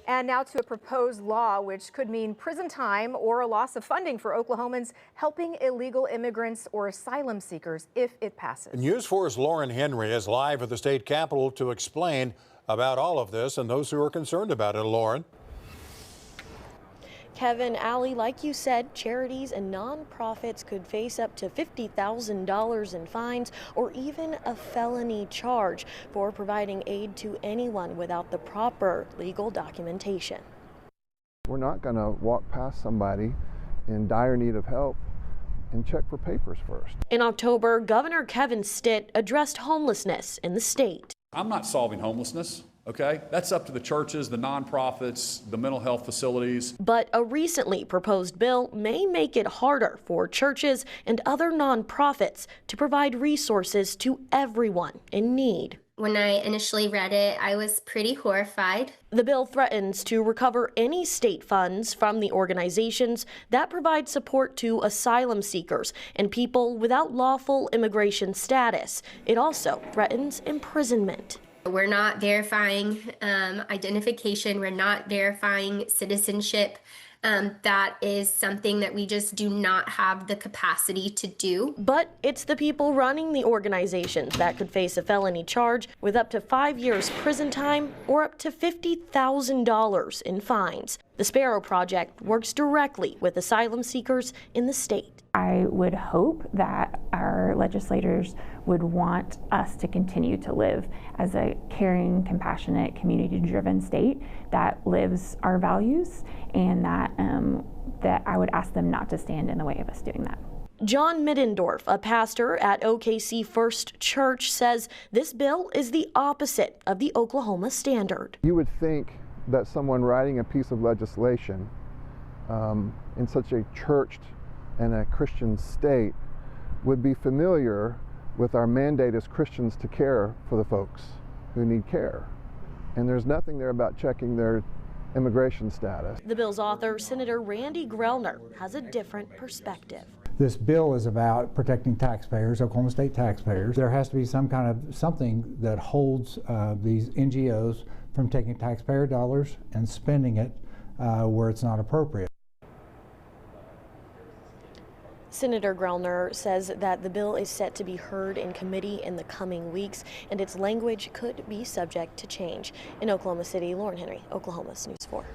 And now to a proposed law which could mean prison time or a loss of funding for Oklahomans helping illegal immigrants or asylum seekers if it passes. News 4's Lauren Henry is live at the state capitol to explain about all of this and those who are concerned about it. Lauren. Kevin, Allie, like you said, charities and nonprofits could face up to $50,000 in fines or even a felony charge for providing aid to anyone without the proper legal documentation. We're not going to walk past somebody in dire need of help and check for papers first. In October, Governor Kevin Stitt addressed homelessness in the state. I'm not solving homelessness. Okay, that's up to the churches, the nonprofits, the mental health facilities. But a recently proposed bill may make it harder for churches and other nonprofits to provide resources to everyone in need. When I initially read it, I was pretty horrified. The bill threatens to recover any state funds from the organizations that provide support to asylum seekers and people without lawful immigration status. It also threatens imprisonment. We're not verifying identification. We're not verifying citizenship. That is something that we just do not have the capacity to do. But it's the people running the organizations that could face a felony charge with up to 5 years prison time or up to $50,000 in fines. The Sparrow Project works directly with asylum seekers in the state. I would hope that our legislators would want us to continue to live as a caring, compassionate, community-driven state that lives our values, and that I would ask them not to stand in the way of us doing that. John Middendorf, a pastor at OKC First Church, says this bill is the opposite of the Oklahoma standard. You would think that someone writing a piece of legislation in such a churched and a Christian state would be familiar with our mandate as Christians to care for the folks who need care. And there's nothing there about checking their immigration status. The bill's author, Senator Randy Grellner, has a different perspective. This bill is about protecting taxpayers, Oklahoma State taxpayers. There has to be some kind of something that holds these NGOs from taking taxpayer dollars and spending it where it's not appropriate. Senator Grellner says that the bill is set to be heard in committee in the coming weeks, and its language could be subject to change. In Oklahoma City, Lauren Henry, Oklahoma's News 4.